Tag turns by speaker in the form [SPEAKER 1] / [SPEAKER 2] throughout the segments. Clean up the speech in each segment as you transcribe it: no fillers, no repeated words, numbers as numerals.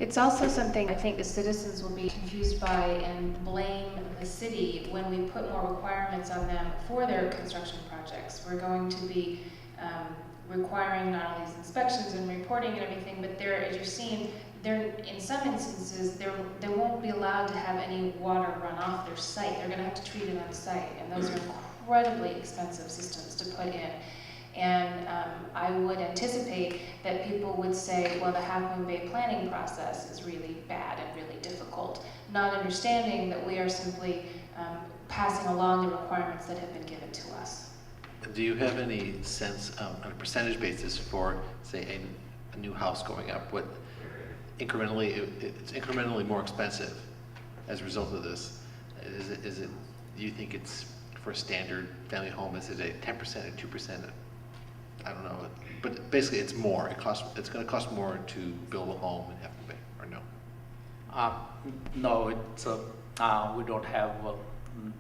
[SPEAKER 1] It's also something I think the citizens will be confused by and blame the city when we put more requirements on them for their construction projects. We're going to be requiring not only these inspections and reporting and everything, but there, as you're seeing, there, in some instances, they won't be allowed to have any water run off their site. They're going to have to treat it on site, and those are incredibly expensive systems to put in. And I would anticipate that people would say, well, the Half Moon Bay planning process is really bad and really difficult, not understanding that we are simply passing along the requirements that have been given to us.
[SPEAKER 2] Do you have any sense on a percentage basis for, say, a new house going up, what incrementally, it's incrementally more expensive as a result of this? Is it, do you think it's, for a standard family home, is it a 10% or 2%? I don't know, but basically it's more. It's going to cost more to build a home in Half Moon Bay, or no?
[SPEAKER 3] No, it's we don't have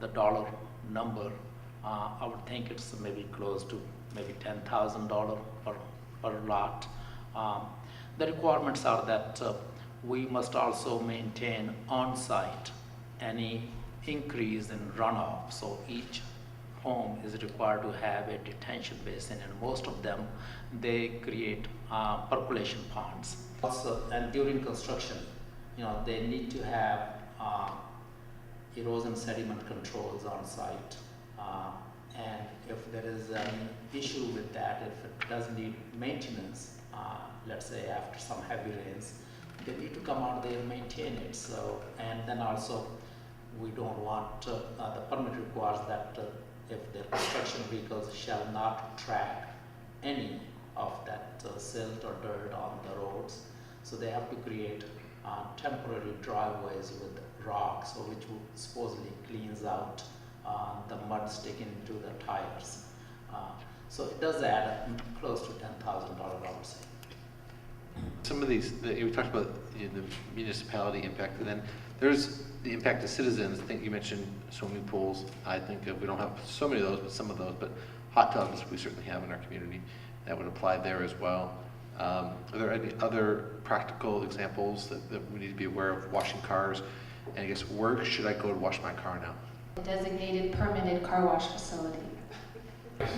[SPEAKER 3] the dollar number. I would think it's maybe close to maybe $10,000 per lot. The requirements are that we must also maintain on-site any increase in runoff. So each home is required to have a detention basin, and most of them, they create percolation ponds. Also, and during construction, they need to have erosion sediment controls on site. And if there is an issue with that, if it does need maintenance, let's say after some heavy rains, they need to come out there and maintain it. So, and then also, we don't want, the permit requires that if their construction vehicles shall not track any of that silt or dirt on the roads. So they have to create temporary driveways with rocks, which supposedly cleans out the mud sticking into the tires. So it does add up close to $10,000, I would say.
[SPEAKER 2] Some of these, we talked about the municipality impact, and then there's the impact to citizens. I think you mentioned swimming pools. I think we don't have so many of those, but some of those. But hot tubs we certainly have in our community. That would apply there as well. Are there any other practical examples that we need to be aware of? Washing cars, and I guess where should I go to wash my car now?
[SPEAKER 1] A designated permanent car wash facility.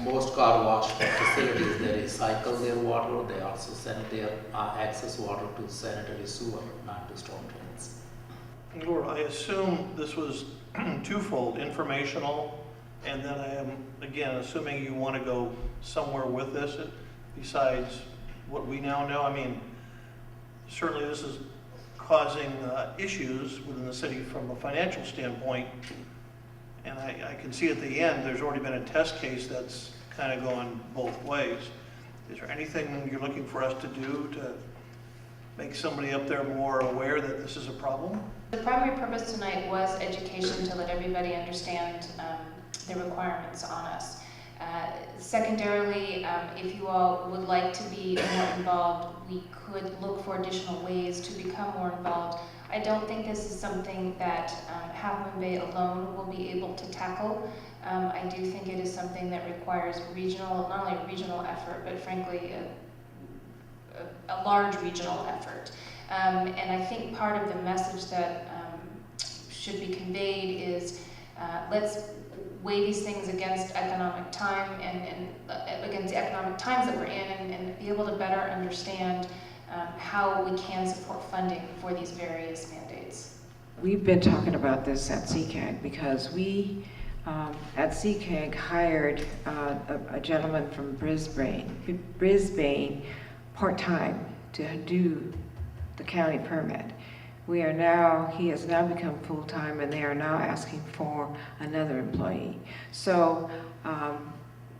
[SPEAKER 3] Most car wash facilities, they recycle their water. They also send their excess water to sanitary sewer, not to storm drains.
[SPEAKER 4] Lord, I assume this was twofold, informational, and then I am, again, assuming you want to go somewhere with this besides what we now know. I mean, certainly this is causing issues within the city from a financial standpoint, and I can see at the end there's already been a test case that's kind of going both ways. Is there anything you're looking for us to do to make somebody up there more aware that this is a problem?
[SPEAKER 1] The primary purpose tonight was education, to let everybody understand the requirements on us. Secondarily, if you all would like to be more involved, we could look for additional ways to become more involved. I don't think this is something that Half Moon Bay alone will be able to tackle. I do think it is something that requires regional, not only a regional effort, but frankly a large regional effort. And I think part of the message that should be conveyed is let's weigh these things against economic time and against the economic times that we're in, and be able to better understand how we can support funding for these various mandates.
[SPEAKER 5] We've been talking about this at CCAG because we at CCAG hired a gentleman from Brisbane part-time to do the county permit. He has now become full-time, and they are now asking for another employee. So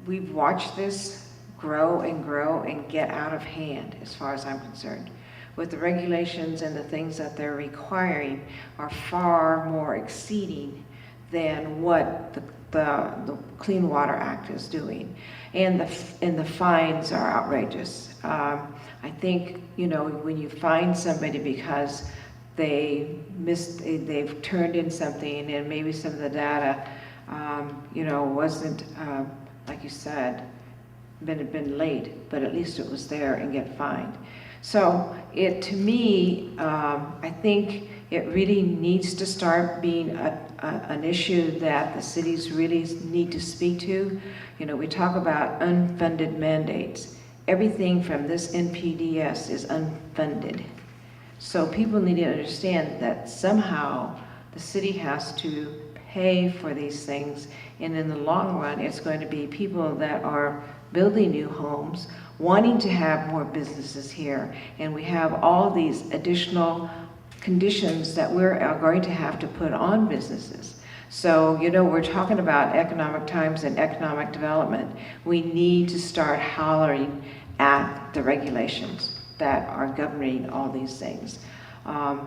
[SPEAKER 5] we've watched this grow and get out of hand as far as I'm concerned. With the regulations and the things that they're requiring are far more exceeding than what the Clean Water Act is doing. And the fines are outrageous. I think, when you fine somebody because they've turned in something and maybe some of the data, wasn't, like you said, been late, but at least it was there and get fined. So to me, I think it really needs to start being an issue that the cities really need to speak to. You know, we talk about unfunded mandates. Everything from this NPDS is unfunded. So people need to understand that somehow the city has to pay for these things, and in the long run, it's going to be people that are building new homes, wanting to have more businesses here, and we have all these additional conditions that we're going to have to put on businesses. So, you know, we're talking about economic times and economic development. We need to start hollering at the regulations that are governing all these things.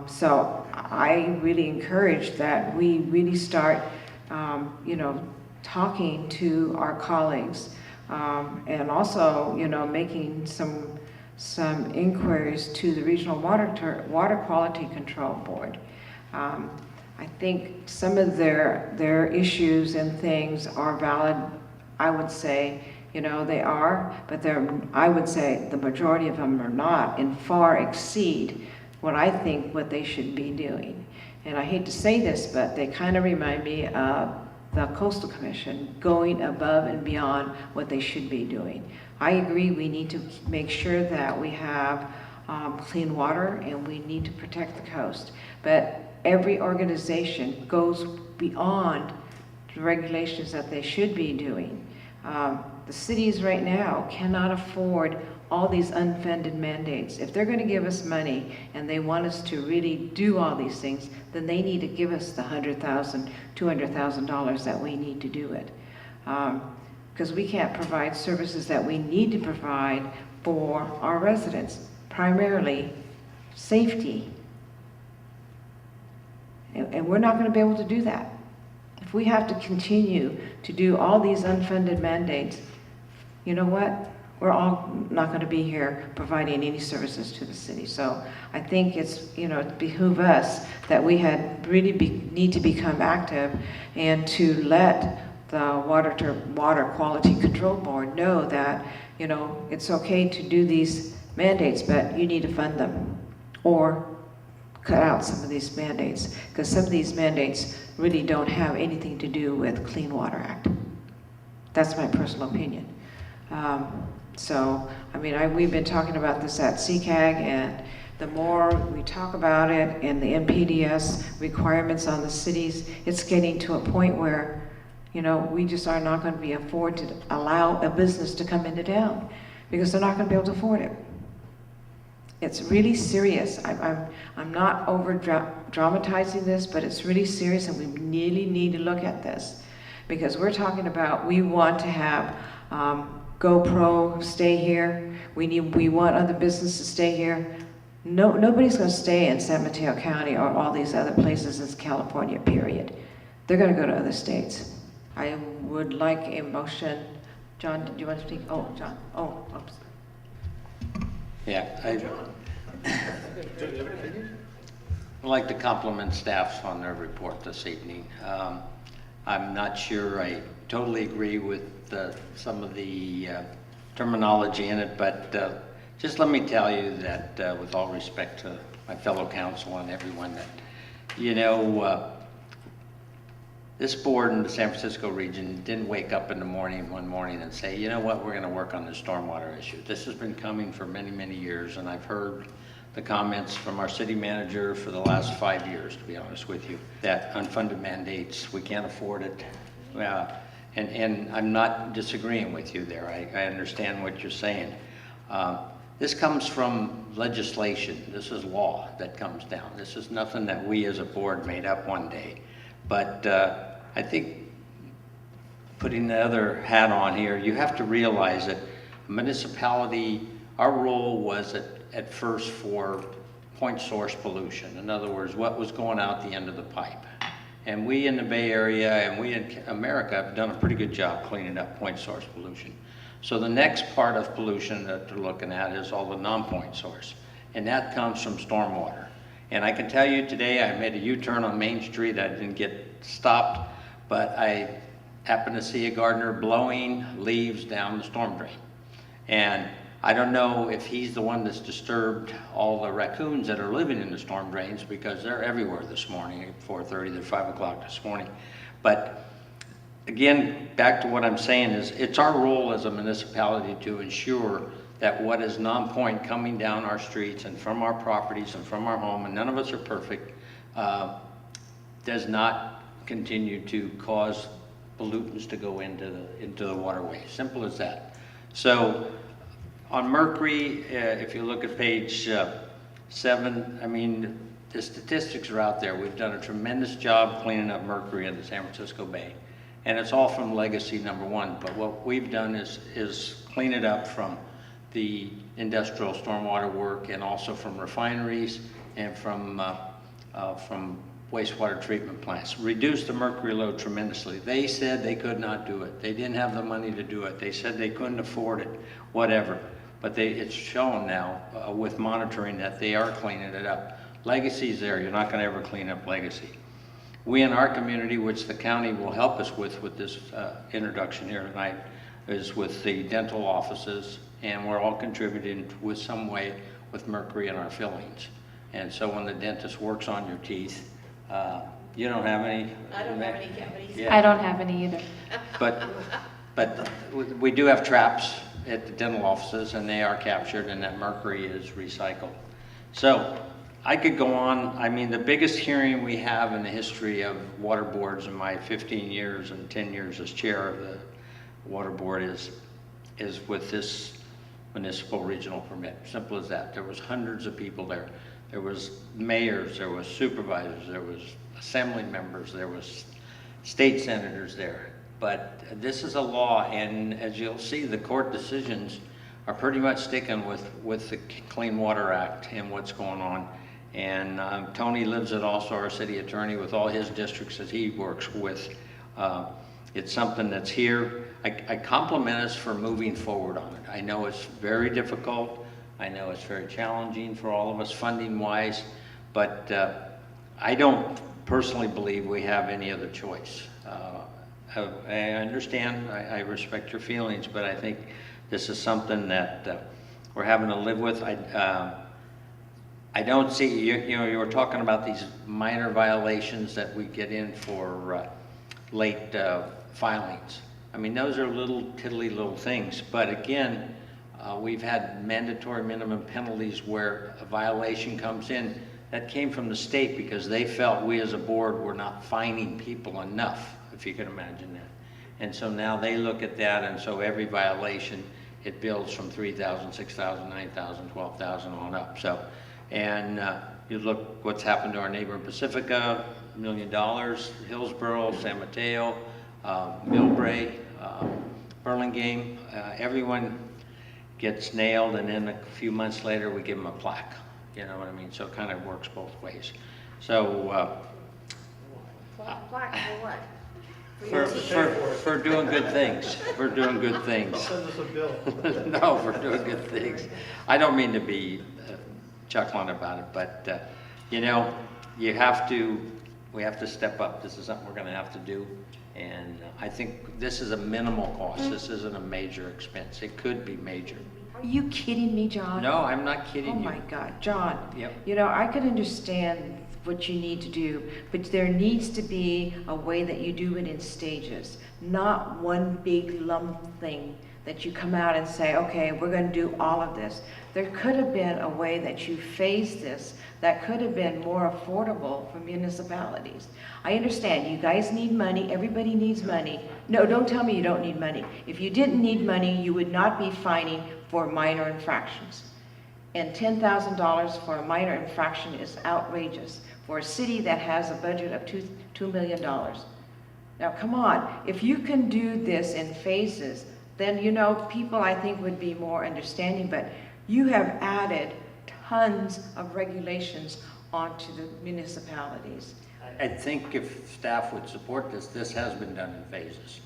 [SPEAKER 5] So I really encourage that we really start, you know, talking to our colleagues, and also, you know, making some inquiries to the Regional Water Quality Control Board. I think some of their issues and things are valid. I would say, you know, they are, but I would say the majority of them are not, and far exceed what they should be doing. And I hate to say this, but they kind of remind me of the Coastal Commission going above and beyond what they should be doing. I agree, we need to make sure that we have clean water, and we need to protect the coast. But every organization goes beyond the regulations that they should be doing. The cities right now cannot afford all these unfunded mandates. If they're going to give us money and they want us to really do all these things, then they need to give us the $100,000, $200,000 that we need to do it. Because we can't provide services that we need to provide for our residents, primarily safety. And we're not going to be able to do that. If we have to continue to do all these unfunded mandates, you know what? We're all not going to be here providing any services to the city. So I think it's, you know, it behooves us that we need to become active, and to let the Water Quality Control Board know that, you know, it's okay to do these mandates, but you need to fund them, or cut out some of these mandates, because some of these mandates really don't have anything to do with Clean Water Act. That's my personal opinion. So, I mean, we've been talking about this at CCAG, and the more we talk about it and the NPDS requirements on the cities, it's getting to a point where, you know, we just are not going to be afford to allow a business to come into town, because they're not going to be able to afford it. It's really serious. I'm not over dramatizing this, but it's really serious, and we really need to look at this, because we're talking about, we want to have GoPro stay here. We want other businesses to stay here. Nobody's going to stay in San Mateo County or all these other places in California, period. They're going to go to other states. I would like a motion. John, do you want to speak? Oh, John. Oh, oops.
[SPEAKER 6] Yeah, I'd like to compliment staff on their report this evening. I'm not sure I totally agree with some of the terminology in it, but just let me tell you that with all respect to my fellow council and everyone, that, you know, this board in the San Francisco region didn't wake up in the morning one morning and say, you know what, we're going to work on the stormwater issue. This has been coming for many, many years, and I've heard the comments from our city manager for the last 5 years, to be honest with you, that unfunded mandates, we can't afford it. And I'm not disagreeing with you there. I understand what you're saying. This comes from legislation. This is law that comes down. This is nothing that we as a board made up one day. But I think, putting the other hat on here, you have to realize that a municipality, our role was at first for point source pollution. In other words, what was going out the end of the pipe. And we in the Bay Area and we in America have done a pretty good job cleaning up point source pollution. So the next part of pollution that they're looking at is all the non-point source. And that comes from stormwater. And I can tell you today, I made a U-turn on Main Street. I didn't get stopped, but I happened to see a gardener blowing leaves down the storm drain. And I don't know if he's the one that's disturbed all the raccoons that are living in the storm drains, because they're everywhere this morning at 4:30, they're 5 o'clock this morning. But again, back to what I'm saying is, it's our role as a municipality to ensure that what is non-point coming down our streets and from our properties and from our home, and none of us are perfect, does not continue to cause pollutants to go into the waterway. Simple as that. So on Mercury, if you look at page 7, I mean, the statistics are out there. We've done a tremendous job cleaning up Mercury in the San Francisco Bay. And it's all from legacy #1. But what we've done is clean it up from the industrial stormwater work, and also from refineries and from wastewater treatment plants. Reduced the mercury load tremendously. They said they could not do it. They didn't have the money to do it. They said they couldn't afford it, whatever. But it's shown now with monitoring that they are cleaning it up. Legacy's there. You're not going to ever clean up legacy. We in our community, which the county will help us with this introduction here tonight, is with the dental offices, and we're all contributing with some way with mercury in our fillings. And so when the dentist works on your teeth, you don't have any?
[SPEAKER 7] I don't have any cavities.
[SPEAKER 6] Yeah.
[SPEAKER 1] I don't have any either.
[SPEAKER 6] But we do have traps at the dental offices, and they are captured, and that mercury is recycled. So I could go on. I mean, the biggest hearing we have in the history of water boards in my 15 years and 10 years as chair of the water board is with this municipal regional permit. Simple as that. There was hundreds of people there. There was mayors, there was supervisors, there was assembly members, there was state senators there. But this is a law, and as you'll see, the court decisions are pretty much sticking with the Clean Water Act and what's going on. And Tony lives it also, our city attorney, with all his districts that he works with. It's something that's here. I compliment us for moving forward on it. I know it's very difficult. I know it's very challenging for all of us funding-wise, but I don't personally believe we have any other choice. I understand, I respect your feelings, but I think this is something that we're having to live with. I don't see, you were talking about these minor violations that we get in for late filings. I mean, those are little tiddly little things, but again, we've had mandatory minimum penalties where a violation comes in that came from the state because they felt we as a board were not fining people enough, if you can imagine that. And so now they look at that, and so every violation, it builds from 3,000, 6,000, 9,000, 12,000 on up. So, and you look what's happened to our neighbor in Pacifica, $1 million, Hillsborough, San Mateo, Millbrae, Burlingame, everyone gets nailed, and then a few months later we give them a plaque. You know what I mean? So it kind of works both ways. So
[SPEAKER 7] Plaque for what?
[SPEAKER 6] for doing good things. For doing good things.
[SPEAKER 4] Send us a bill.
[SPEAKER 6] No, for doing good things. I don't mean to be chuckling about it, but you know, we have to step up. This is something we're going to have to do. And I think this is a minimal cost. This isn't a major expense. It could be major.
[SPEAKER 5] Are you kidding me, John?
[SPEAKER 6] No, I'm not kidding
[SPEAKER 5] Oh
[SPEAKER 6] you.
[SPEAKER 5] my God, John.
[SPEAKER 6] Yep.
[SPEAKER 5] You know, I could understand what you need to do, but there needs to be a way that you do it in stages, not one big lump thing that you come out and say, okay, we're going to do all of this. There could have been a way that you phased this that could have been more affordable for municipalities. I understand you guys need money, everybody needs money. No, don't tell me you don't need money. If you didn't need money, you would not be fining for minor infractions. And $10,000 for a minor infraction is outrageous for a city that has a budget of $2 million. Now come on, if you can do this in phases, then you know, people I think would be more understanding, but you have added tons of regulations onto the municipalities.
[SPEAKER 6] I think if staff would support this, this has been done in phases.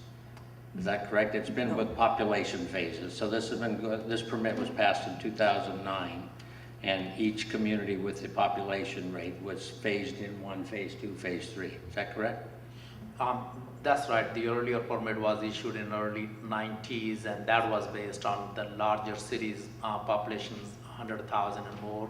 [SPEAKER 6] Is that correct? It's been with population phases. So this has been good. This permit was passed in 2009, and each community with the population rate was phased in 1, phase 2, phase 3. Is that correct?
[SPEAKER 3] That's right. The earlier permit was issued in early 90s, and that was based on the larger cities, populations 100,000 and more.